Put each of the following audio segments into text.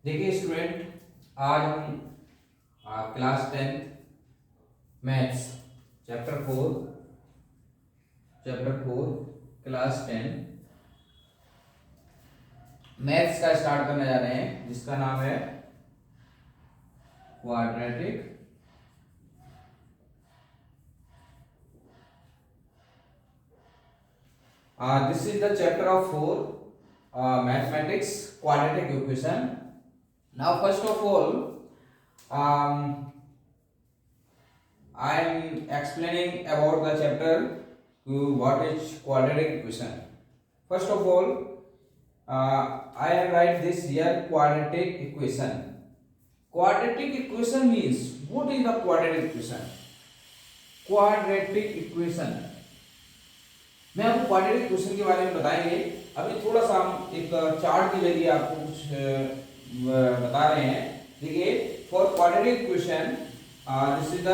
देखिए स्टूडेंट, आज हम class 10 maths chapter 4 class 10 maths का स्टार्ट करने जा रहे हैं, जिसका नाम है quadratic this is the chapter of 4 mathematics quadratic equation. Now first of all, I am explaining about the chapter what is quadratic equation. First of all, I have write this here quadratic equation. Quadratic equation means, what is the quadratic equation? Quadratic equation मैं आपको quadratic equation के बारे में बताएंगे। अभी थोड़ा सा हम एक चार्ट के जरिए आपको कुछ बता रहे हैं। देखिए, for quadratic equation this is the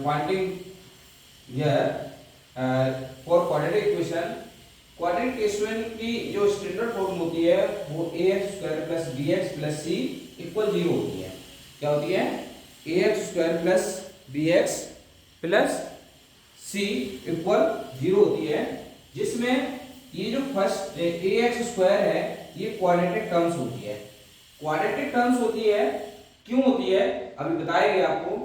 Poynting here for quadratic equation की जो स्टैंडर्ड फॉर्म होती है वो ax² + bx + c = 0 होती है। क्या होती है? ax² + bx + c = 0 होती है, जिसमें ये जो फर्स्ट ax² है ये क्वाड्रेटिक टर्म्स होती है। क्वाड्रेटिक टर्म्स होती है, क्यों होती है अभी बताएंगे आपको।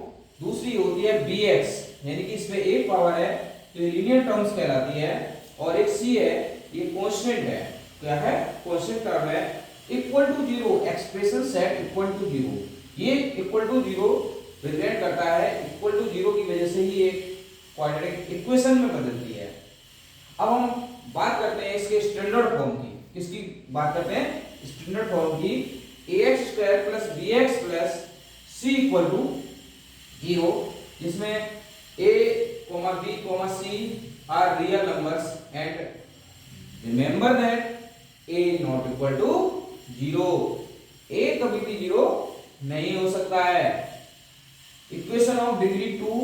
दूसरी होती है bx, यानी कि इसमें एक पावर है तो ये लीनियर टर्म्स कहलाती है, और एक c है, ये कांस्टेंट है। क्या है? कांस्टेंट टर्म है। = 0 एक्सप्रेशन सेट = 0, ये = 0 रिप्रेजेंट करता है। = 0 की वजह से ही एक क्वाड्रेटिक इक्वेशन में बदलती है। अब हम बात करते हैं इसके स्टैंडर्ड फॉर्म की। किसकी बात करते हैं? स्टैंडर्ड फॉर्म की। ax² + bx + c = 0, जिसमें a, b, c are real numbers and remember that a not equal to 0, a कभी भी 0 नहीं हो सकता है। Equation of degree 2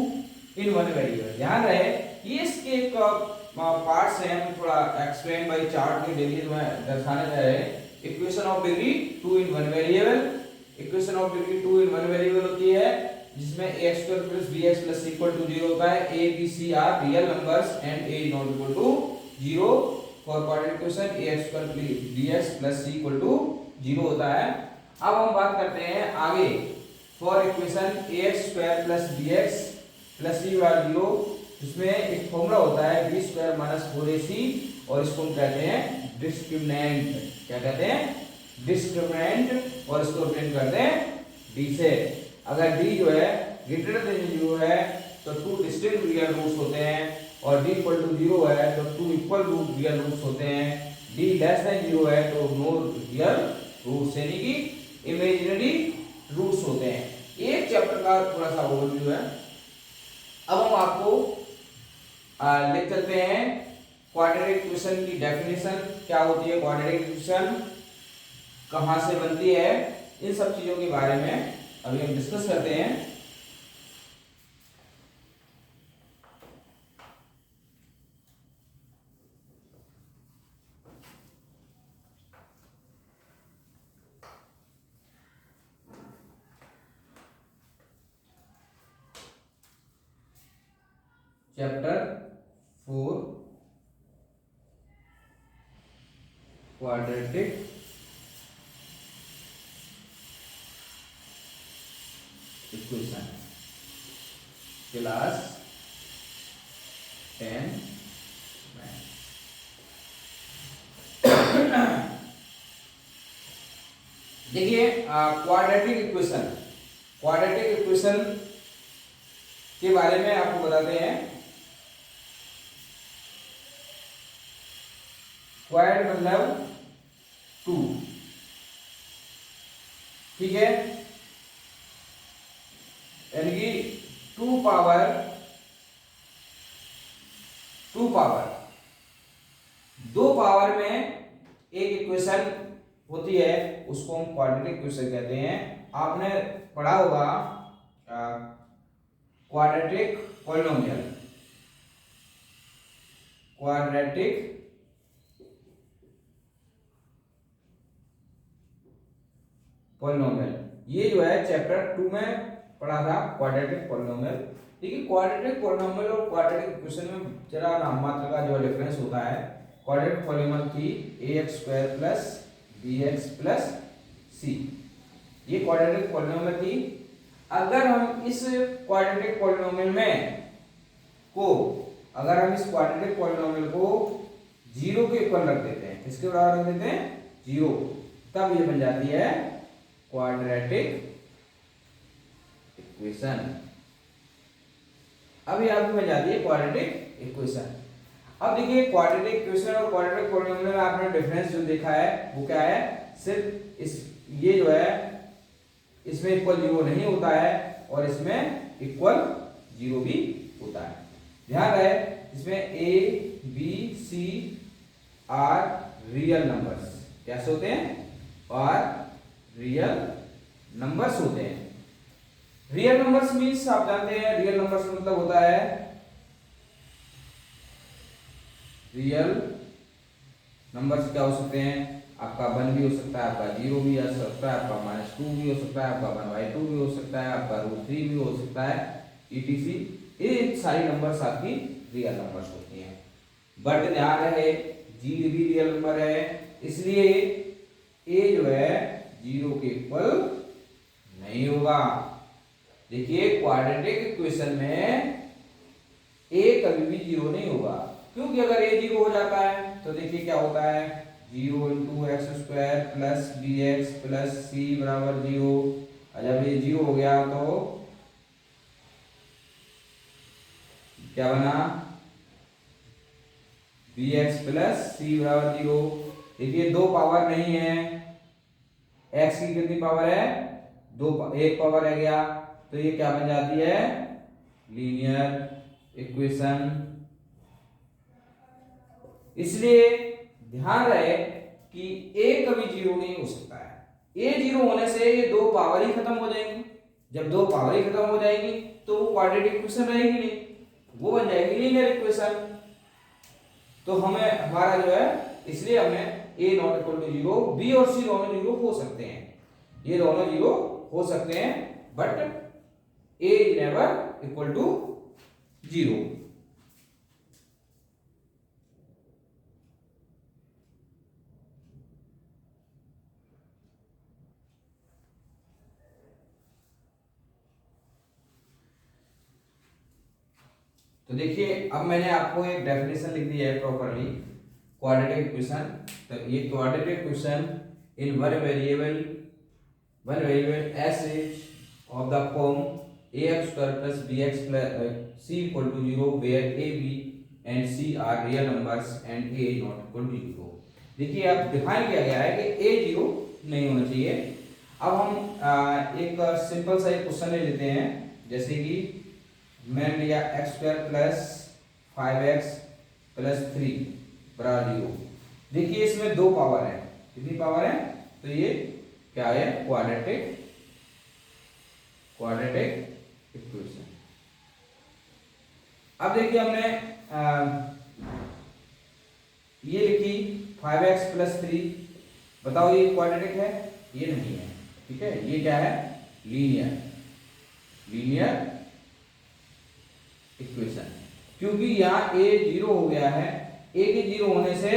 in one variable, ध्यान रहे ये इसके एक पार्ट्स हैं, हम थोड़ा एक्सप्लेन बाय चार्ट के जरिए दर्शाने जा रहे हैं। Equation of degree 2 in one variable, equation of degree 2 in one variable होती है जिसमें ax² + bx + c = 0 होता है। a, b, c are real numbers and a not equal to 0 for quadratic equation ax² + bx + c = 0 होता है। अब हम बात करते हैं आगे for equation ax² + bx + c = 0, इसमें एक फॉर्मूला होता है b² - 4ac, और इसको हम कहते हैं डिस्क्रिमिनेंट। क्या कहते हैं? डिस्क्रिमिनेंट, और इसको रिप्रेजेंट करते हैं d से। अगर d जो है ग्रेटर देन 0 है तो 2 डिस्टिंक्ट रियल रूट्स होते हैं, और d = 0 है तो 2 इक्वल रियल रूट्स होते हैं। d लेस देन 0 है तो नो रियल रूट्स, यानी कि इमेजिनरी रूट्स होते हैं। एक चैप्टर का थोड़ा सा ओवरव्यू है। अब हम आपको लिख चलते हैं क्वाड्रेटिक इक्वेशन की डेफिनेशन क्या होती है, क्वाड्रेटिक इक्वेशन कहां से बनती है, इन सब चीजों के बारे में अभी हम डिस्कस करते हैं। Chapter 4 quadratic equation, class 10 maths. देखिए, क्वाड्रेटिक इक्वेशन के बारे में आपको बताते हैं। क्वाड मतलब 2, ठीक है, यानी कि 2 पावर 2 पावर में एक इक्वेशन होती है, उसको हम क्वाड्रेटिक इक्वेशन कहते हैं। आपने पढ़ा होगा क्वाड्रेटिक पॉलिनोमियल, क्वाड्रेटिक पॉलिनोमियल। ये जो है चैप्टर 2 में पढ़ा था क्वाड्रेटिक पॉलिनोमियल। देखिए क्वाड्रेटिक पॉलिनोमियल और क्वाड्रेटिक इक्वेशन में जरा नाम मात्र का जो डिफरेंस होता है। क्वाड्रेटिक पॉलिनोमियल की ax² plus bx plus c, ये क्वाड्रेटिक पॉलिनोमियल थी। अगर हम इस क्वाड्रेटिक पॉलिनोमियल में को अगर हम इस क्वाड्रेटिक पॉलिनोमियल को 0 के इक्वल रख देते हैं, किसके बराबर रख देते हैं 0, तब ये बन जाती है क्वाड्रेटिक इक्वेशन। अब ये आपको बन जाती है क्वाड्रेटिक इक्वेशन। अब देखिए क्वाड्रेटिक इक्वेशन और क्वाड्रेटिक पॉलिनोमियल में आपने डिफरेंस जो देखा है वो क्या है, सिर्फ इस ये जो है इसमें इक्वल 0 नहीं होता है और इसमें इक्वल 0 भी होता है। ध्यान रहे इसमें a b c are real numbers कैसे होते हैं, और रियल नंबर्स होते हैं। रियल नंबर्स मीन्स आप जानते हैं रियल नंबर्स मतलब होता है रियल नंबर्स क्या हो सकते हैं, आपका 1 भी हो सकता है, आपका 0 भी हो सकता है, आपका -2 भी हो सकता है, आपका 1/2 भी हो सकता है, आपका √3 भी हो सकता है, etc। ये सारी नंबर्स आपकी रियल नंबर्स होती हैं। बट ध्यान रहे जी भी रियल नंबर है, इसलिए ए जो है 0 के इक्वल नहीं होगा। देखिए क्वाड्रेटिक इक्वेशन में ए कभी भी 0 नहीं होगा, क्योंकि अगर ए 0 हो जाता है तो देखिए क्या होता है 0 × x² plus bx plus c बराबर 0। जब ये 0 हो गया तो क्या बना bx प्लस c बराबर 0। देखिए 2 पावर नहीं है, x की कितनी पावर है 2, 1 पावर रह गया, तो ये क्या बन जाती है लीनियर इक्वेशन। इसलिए ध्यान रहे कि a कभी 0 नहीं हो सकता है। a 0 होने से ये 2 पावर ही खत्म हो जाएंगी। जब 2 पावर ही खत्म हो जाएगी तो वो क्वाड्रेटिक इक्वेशन रहेगी नहीं, वो बन जाएगी लीनियर इक्वेशन। तो हमें हमारा जो है इसलिए हमें a ≠ 0, b और c दोनों 0 हो सकते हैं, ये दोनों 0 हो सकते हैं, but a never equal to 0। तो देखिए अब मैंने आपको एक डेफिनेशन लिख दी है प्रॉपर्ली क्वाड्रेटिक इक्वेशन। तो ये quadratic equation in one variable S is of the form ax² plus bx plus c equal to 0 where a b and c are real numbers and a not equal to 0। देखिए अब define किया गया है कि a 0 नहीं होना चाहिए। अब हम एक सिंपल सा एक क्वेश्चन ले लेते हैं, जैसे कि मैंने लिया x² प्लस 5x प्लस 3 बराबर 0। देखिए इसमें 2 पावर है, कितनी पावर है, तो ये क्या है क्वाड्रेटिक इक्वेशन। अब देखिए हमने ये लिखी 5x प्लस 3, बताओ ये क्वाड्रेटिक है, ये नहीं है, ठीक है, ये क्या है लीनियर इक्वेशन। क्योंकि यहाँ a 0 हो गया है, a के 0 होने से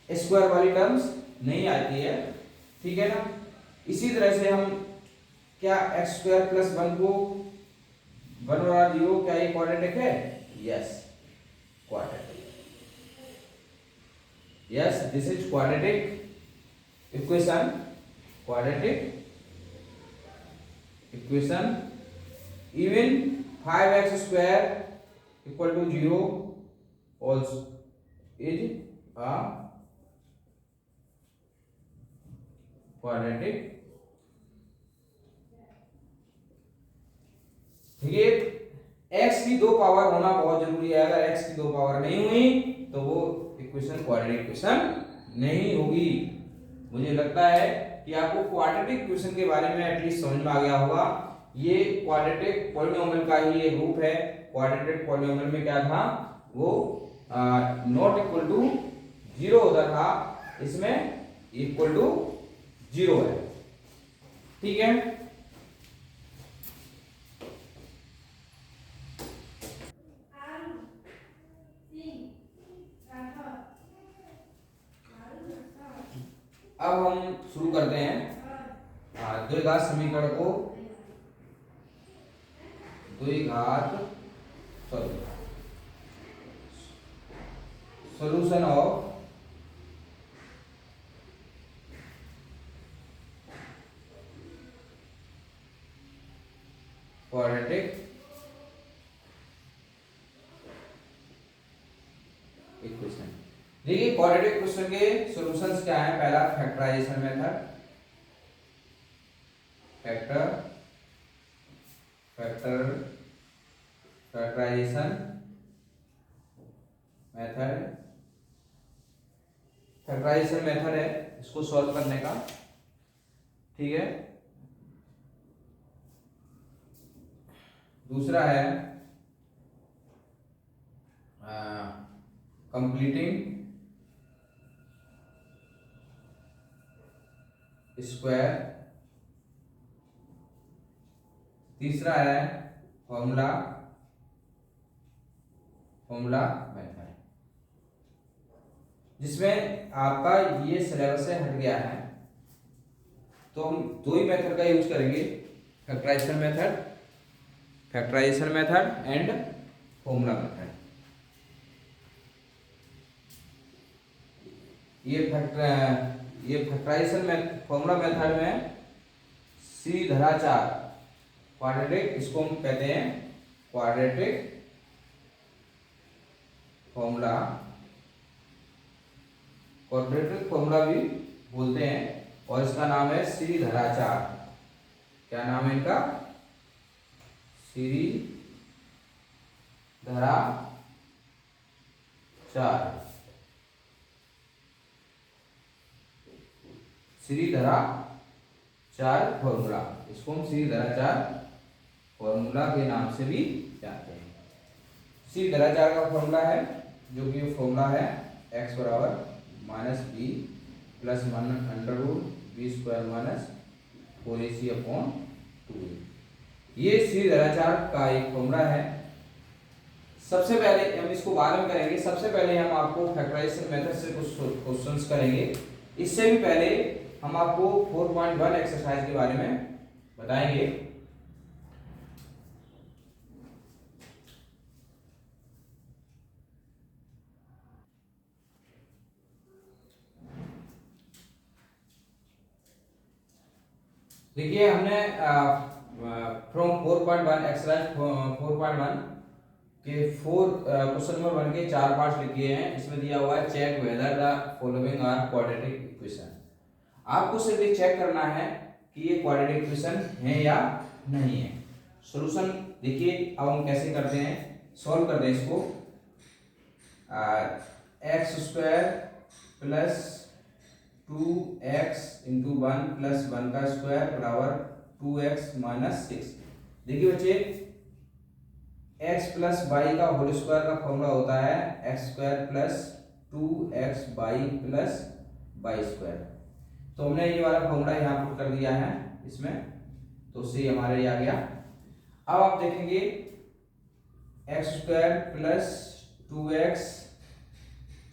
स्क्वायर वाली टर्म्स नहीं आती है, ठीक है ना। इसी तरह से हम क्या x² प्लस 1 को 1 और 0, क्या ये क्वाड्रेटिक है, yes quadratic, yes this is quadratic equation. Even 5x² equal to 0 also is a quadratic। देखिए x की 2 पावर होना बहुत जरूरी है, अगर x की 2 पावर नहीं हुई तो वो इक्वेशन क्वाड्रेटिक इक्वेशन नहीं होगी। मुझे लगता है कि आपको क्वाड्रेटिक इक्वेशन के बारे में एटलीस्ट समझ में आ गया होगा। ये क्वाड्रेटिक पॉलिनोमियल का ही एक रूप है। क्वाड्रेटिक पॉलिनोमियल में क्या था, वो नॉट इक्वल टू 0 होता था, इसमें इक्वल टू 0 है। ठीक है। अब हम शुरू करते हैं द्विघात समीकरण को, द्विघात सॉल्यूशन ऑफ क्वाड्रेटिक इक्वेशन। देखिए क्वाड्रेटिक इक्वेशन के सॉल्यूशंस क्या है। पहला फैक्टराइजेशन मेथड, फैक्टराइजेशन मेथड है इसको सॉल्व करने का, ठीक है। दूसरा है कंप्लीटिंग स्क्वायर। तीसरा है फॉर्मूला मेथड, जिसमें आपका ये सिलेबस से हट गया है, तो हम दो ही मेथड का यूज करेंगे, factorization method and formula method. ये फैक्टराइजेशन फॉर्मूला मेथड में सी धरा 4 क्वाड्रेटिक, इसको हम कहते हैं क्वाड्रेटिक फॉर्मूला भी बोलते हैं, और इसका नाम है सी धरा 4। क्या नाम है इनका? सी धरा 4, सीरी धरा 4 फॉर्मूला। इसको हम सीरी धरा 4 फॉर्मूला के नाम से भी जानते हैं। सीरी धरा 4 का फॉर्मूला है, जो कि फॉर्मूला है x बराबर -b प्लस √b² - 4ac/2। ये सीरी धरा 4 का एक फॉर्मूला है। सबसे पहले हम इसको बाद में करेंगे, सबसे पहले हम आपको फैक्टराइजेशन मेथड से कुछ क्वेश्चंस करेंगे। इससे भी पहले हम आपको 4.1 एक्सरसाइज के बारे में बताएंगे। देखिए हमने फ्रॉम 4.1 एक्सरसाइज 4.1 के 4 क्वेश्चन नंबर 1 के 4 पार्ट्स लिखे हैं। इसमें दिया हुआ है check whether the following are quadratic equation. आपको सिर्फ ये चेक करना है कि ये क्वाड्रेटिक इक्वेशन है या नहीं है। सॉल्यूशन देखिए अब हम कैसे करते हैं, सॉल्व करते हैं इसको। x² plus 2x into 1 plus 1 का स्क्वायर बराबर 2x माइनस 6। देखिए बच्चे x प्लस वाई का होल स्क्वायर का फॉर्मूला होता है x² plus 2xy plus y²। तो हमने ये वाला फॉर्मूला यहाँ पुट कर दिया है इसमें, तो उससे हमारे ये आ गया। अब आप देखेंगे x² plus 2x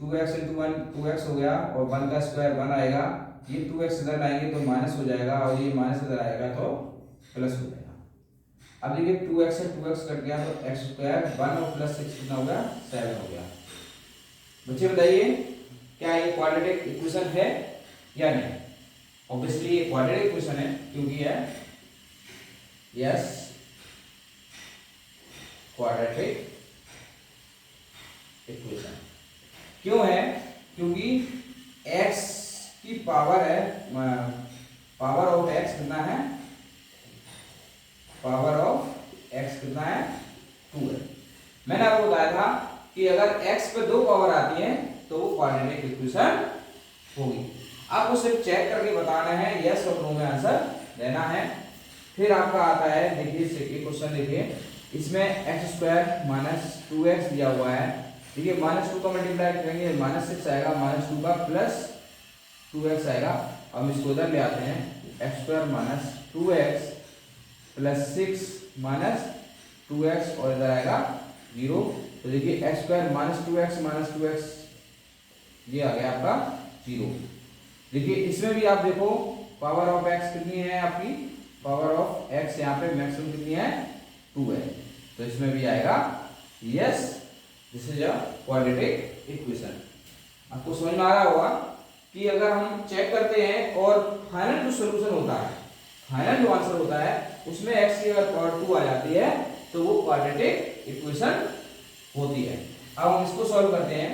into 1 2x हो गया, और 1 का स्क्वायर 1 आएगा। ये 2x इधर लाएंगे तो माइनस हो जाएगा, और ये माइनस इधर आएगा तो प्लस हो जाएगा। अब देखिए 2x से 2x कट गया, तो x² 1 और प्लस 6 कितना हो गया? 7 हो गया। बच्चे बताइए क्या ये क्वाड्रेटिक इक्वेशन है या नहीं? ऑब्वियसली ये क्वाड्रेटिक इक्वेशन है, क्योंकि है यस क्वाड्रेटिक इक्वेशन। क्यों है? क्योंकि x की पावर है, पावर ऑफ x कितना है? पावर ऑफ x कितना है? 2 है। मैंने आपको बताया था कि अगर x पे 2 पावर आती है तो वो क्वाड्रेटिक इक्वेशन होगी। आपको सिर्फ चेक करके बताना है, यस और नो में आंसर देना है। फिर आपका आता है, देखिए क्वेश्चन देखिए, इसमें x² माइनस 2x दिया हुआ है। देखिए -2 का मल्टीप्लाई करेंगे -6 आएगा, -2 का प्लस 2x आएगा। हम इसको इधर ले आते हैं, x² minus 2x plus 6 minus 2x और इधर आएगा 0। तो देखिए x square minus two x ये आ गया आपका 0। देखिए इसमें भी आप देखो पावर ऑफ x कितनी है आपकी, पावर ऑफ x यहाँ पे मैक्सिमम कितनी है 2 है, तो इसमें भी आएगा yes, this is a quadratic equation. आपको समझ में आ रहा होगा कि अगर हम चेक करते हैं और फाइनल जो सोल्यूशन होता है, फाइनल जो आंसर होता है उसमें x की अगर पावर 2 आ जाती है तो वो क्वाड्रेटिक इक्वेशन होती है। अब हम इसको सॉल्व करते हैं,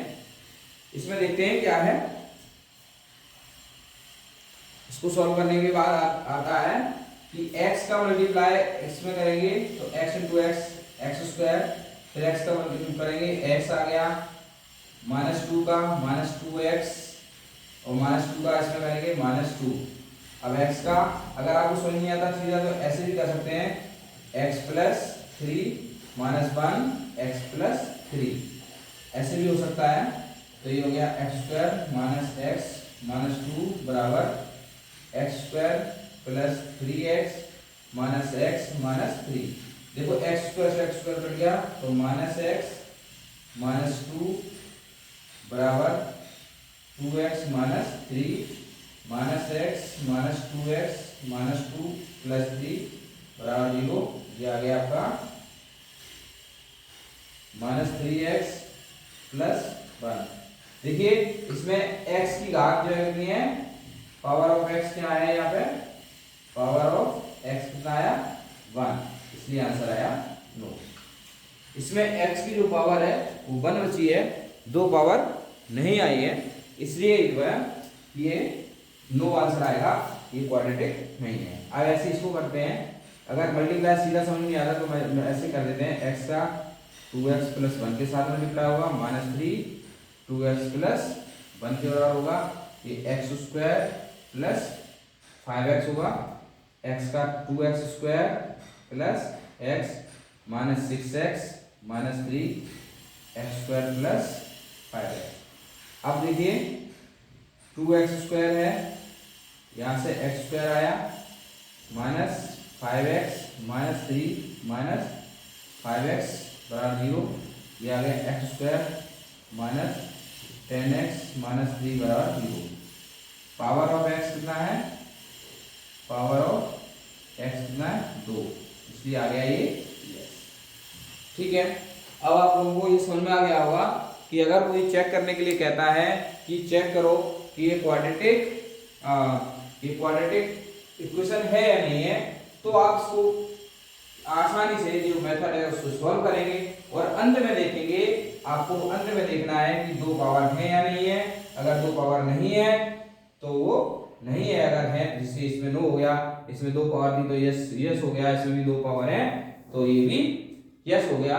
इसमें देखते हैं क्या है। इसको सॉल्व करने के बाद आता है कि x का मल्टीप्लाई x में करेंगे तो x इंटू एक्स स्क्वायर, फिर x का मल्टीप्लाई करेंगे x आ गया, -2 का -2x और -2 का इसमें करेंगे -2। अब x का अगर आपको समझ नहीं आता सीधा तो ऐसे भी कर सकते हैं, x प्लस 3 -1 x प्लस 3, ऐसे भी हो सकता है। तो ये हो गया x square minus x minus 2 बराबर x square plus 3x minus x minus 3। देखो एक्स स्क्वायर से एक्स स्क्वायर कट गया तो माइनस एक्स माइनस 2 बराबर 2x minus 3 minus x minus 2x minus 2 plus 3 बराबर 0। ये आ गया आपका माइनस 3x प्लस 1। देखिए इसमें x की घात जो है कितनी है, पावर ऑफ x क्या आया यहाँ पे, पावर ऑफ x कितना आया 1, इसलिए आंसर आया 9। इसमें x की जो पावर है वो 1 बची है, 2 पावर नहीं आई है, इसलिए जो है ये 9 आंसर आएगा, ये क्वाड्रेटिक नहीं है। अब ऐसे इसको करते हैं, अगर मल्टीप्लाई सीधा समझ नहीं आ रहा तो मैं ऐसे कर देते हैं, x का 2x प्लस 1 के साथ मल्टीप्लाई होगा, -3 2x प्लस 1 के बराबर होगा, ये एक्स स्क्वायर प्लस 5x होगा, x का 2x square plus x minus 6x minus 3 x square plus 5x। अब देखिए 2x स्क्वायर है, यहाँ से x स्क्वायर आया minus 5x minus 3 minus 5x बराबर 0। ये आ गया x square minus 10x minus 3 बराबर 0। पावर ऑफ x कितना है, पावर ऑफ x कितना है 2, इसलिए आ गया ये यस। ठीक है, अब आप लोगों को ये समझ में आ गया होगा कि अगर कोई चेक करने के लिए कहता है कि चेक करो कि ये क्वाड्रेटिक इक्वेशन है या नहीं है, तो आप इसको आसानी से जो मेथड है उसको सॉल्व करेंगे और अंत में देखेंगे, आपको अंत में देखना है कि 2 पावर है या नहीं है। अगर 2 पावर नहीं है तो वो नहीं है, अगर है जिससे इसमें 9 हो गया, इसमें 2 पावर थी तो यस यस हो गया, इसमें भी 2 पावर है तो ये भी यस हो गया।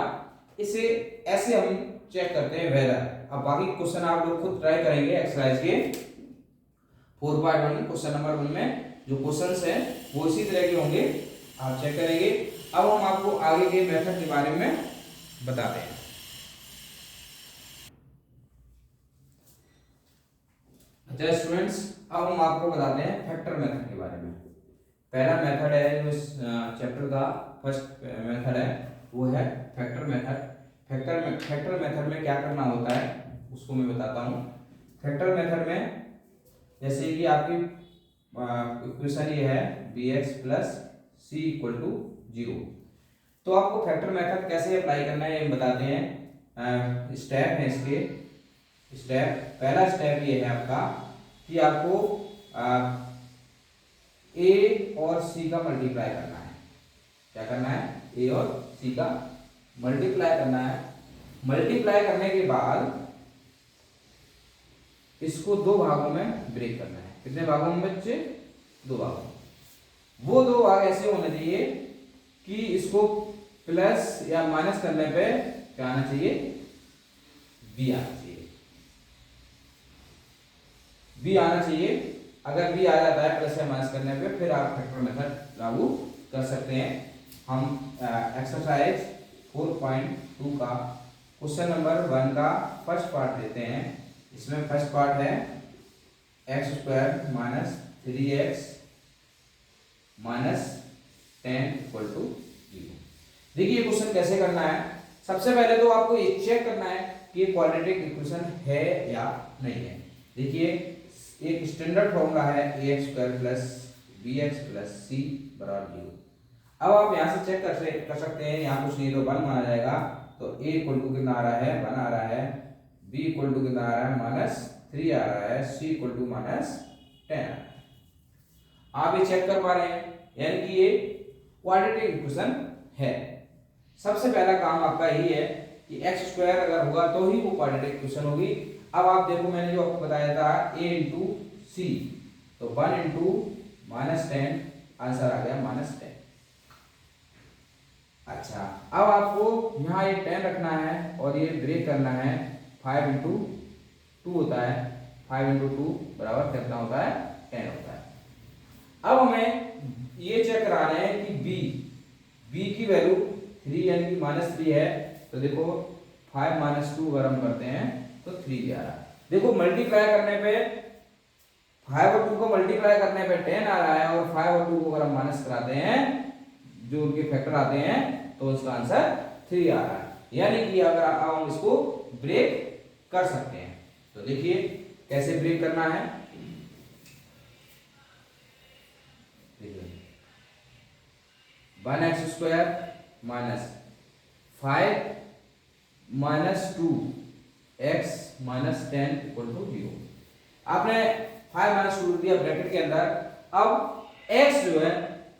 इसे ऐसे हम चेक करते हैं वेदर। अब बाकी क्वेश्चन आप लोग खुद ट्राई करेंगे एक्सरसाइज के 4.1 क्वेश्चन नंबर 1 में जो क्वेश्चंस हैं वो इसी तरह के होंगे, आप चेक करेंगे। अब हम आपको आगे के मेथड के बारे में बताते हैं। अच्छा स्टूडेंट्स, अब हम आपको बताते हैं फैक्टर मेथड के बारे में। पहला मेथड है जो इस चैप्टर का फर्स्ट मेथड है वो है फैक्टर मेथड। फैक्टर मेथड में क्या करना होता है उसको मैं बताता हूँ। फैक्टर मेथड में जैसे कि आपकी इक्वेशन ये है bx plus c equal to 0, तो आपको फैक्टर मेथड कैसे अप्लाई करना है ये बताते हैं। स्टेप है इसके, पहला स्टेप ये है आपका कि आपको a और c का मल्टीप्लाई करना है। क्या करना है, a और c का मल्टीप्लाई करना है। मल्टीप्लाई करने के बाद इसको 2 भागों में ब्रेक करना है। कितने भागों में बच्चे, 2 भागों। वो 2 भाग ऐसे होने चाहिए कि इसको प्लस या माइनस करने पे क्या आना चाहिए, b आना चाहिए, b आना चाहिए। अगर b आ जाता है प्लस या माइनस करने पे फिर आप फैक्टर मेथड लागू कर सकते हैं। हम एक्सरसाइज 4.2 का क्वेश्चन नंबर 1 का फर्स्ट पार्ट लेते हैं। इसमें फर्स्ट पार्ट है x square minus 3x minus देखिए क्वेश्चन कैसे करना है। सबसे पहले तो आपको ये चेक करना है कि ये क्वाड्रेटिक इक्वेशन है या नहीं है। देखिए एक स्टैंडर्ड फॉर्मूला है ax square plus bx plus c बराबर 0। अब आप यहाँ से चेक कर सकते हैं, यहाँ कुछ नहीं तो 1 माना जाएगा, तो a इक्वल टू कितना आ रहा है 1 आ रहा है, b इक्वल टू कितना आ रहा है -3 आ रहा है, c इक्वल टू -10 आ रहा है। आप ये चेक कर पा रहे हैं, यानी कि ये क्वाड्रेटिक इक्वेशन है। सबसे पहला काम आपका यही है कि एक्स स्क्वायर अगर होगा तो ही वो क्वाड्रेटिक इक्वेशन होगी। अब आप देखो मैंने जो आपको बताया था a इंटू सी, तो 1 इंटू -10 आंसर आ गया -10। अच्छा अब आपको यहाँ ये 10 रखना है और ये ब्रेक करना है, 5 इंटू 2 होता है, 5 इंटू 2 बराबर कितना होता है 10 होता है। अब हमें ये चेक कराना है कि b की वैल्यू 3 यानी कि -3 है, तो देखो 5 - 2 अगर हम करते हैं तो 3 आ रहा है। देखो मल्टीप्लाई करने पे 5 और 2 को मल्टीप्लाई करने पे 10 आ रहा है, और 5 और 2 को अगर हम माइनस कराते हैं जो उनके फैक्टर आते हैं तो इसका आंसर 3 आ रहा है। यानी कि अगर हम इसको ब्रेक कर सकते हैं, तो देखिए कैसे ब्रेक करना है। 1x square minus 5 -2 x -10 equal to 0। आपने 5 - 2 दिया ब्रैकेट के अंदर। अब x जो है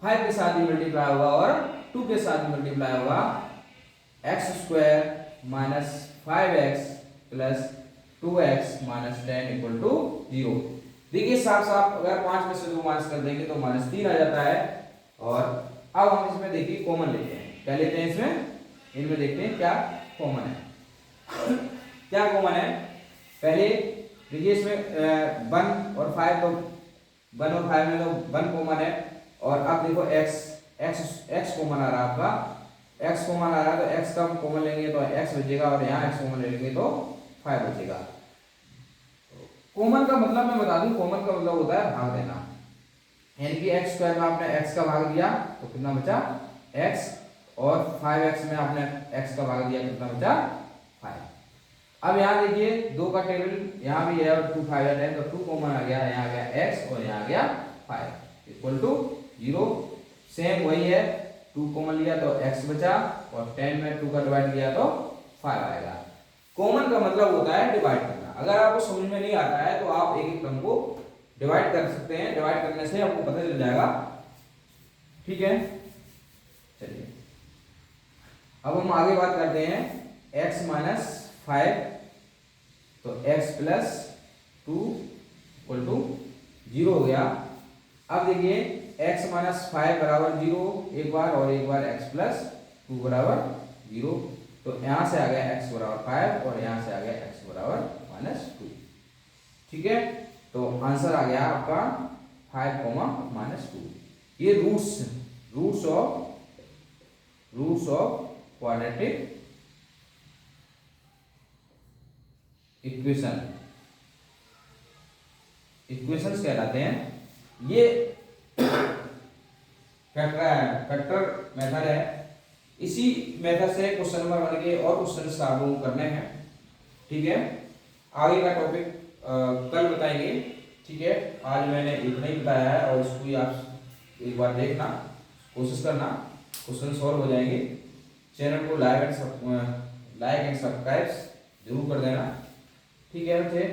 5 के साथ ही मल्टीप्लाई होगा और 2 के साथ भी मल्टीप्लाई होगा, x square minus 5x plus 2x -10 equal to 0। देखिए साफ साफ अगर 5 में से 2 माइनस कर देंगे तो -3 आ जाता है। और अब हम इसमें देखिए कॉमन लेते हैं, क्या लेते हैं इसमें, इनमें देखते हैं क्या कॉमन है। क्या कॉमन है, पहले देखिए इसमें 1 और 5, तो 1 और 5 में तो 1 कॉमन है। और अब देखो x कॉमन आ रहा है आपका, x कॉमन आ रहा है, तो x का कॉमन लेंगे तो x बचेगा, और यहाँ x कॉमन ले लेंगे तो 5 बचेगा। कॉमन का मतलब मैं बता दूं, कॉमन का मतलब होता है भाग देना, यानी कि x स्क्वायर में आपने x का भाग दिया तो कितना बचा x, और 5x में आपने x का भाग दिया कितना बचा 5। अब यहाँ देखिए 2 का टेबल यहाँ भी है और 2 5 है 10, तो 2 कॉमन आ गया, यहाँ आ गया x और यहाँ आ गया 5 इक्वल टू 0। सेम वही है, 2 कॉमन लिया तो x बचा, और 10 में 2 का डिवाइड किया तो 5 आएगा। कॉमन का मतलब होता है डिवाइड करना। अगर आपको समझ में नहीं आता है तो आप एक एक टर्म को डिवाइड कर सकते हैं, डिवाइड करने से आपको पता चल जाएगा। ठीक है, चलिए अब हम आगे बात करते हैं x - 5, तो x प्लस 2 इक्वल टू 0 हो गया। अब देखिए x - 5 बराबर 0 एक बार, और एक बार x प्लस 2 बराबर 0, तो यहां से आ गया x बराबर 5 और यहां से आ गया x बराबर -2। ठीक है, तो आंसर आ गया आपका 5, -2। ये रूट्स ऑफ क्वाड्रेटिक इक्वेशंस कहलाते हैं। ये फैक्टर मेथड है। इसी मेथड से क्वेश्चन नंबर 1 के और क्वेश्चन आपको करने हैं। ठीक है, आगे का टॉपिक कल बताएंगे। ठीक है, आज मैंने इतना ही बताया है, और इसको भी आप एक बार देखना, कोशिश करना, क्वेश्चन सॉल्व हो जाएंगे। चैनल को लाइक एंड सब्सक्राइब जरूर कर देना। ठीक है बच्चे।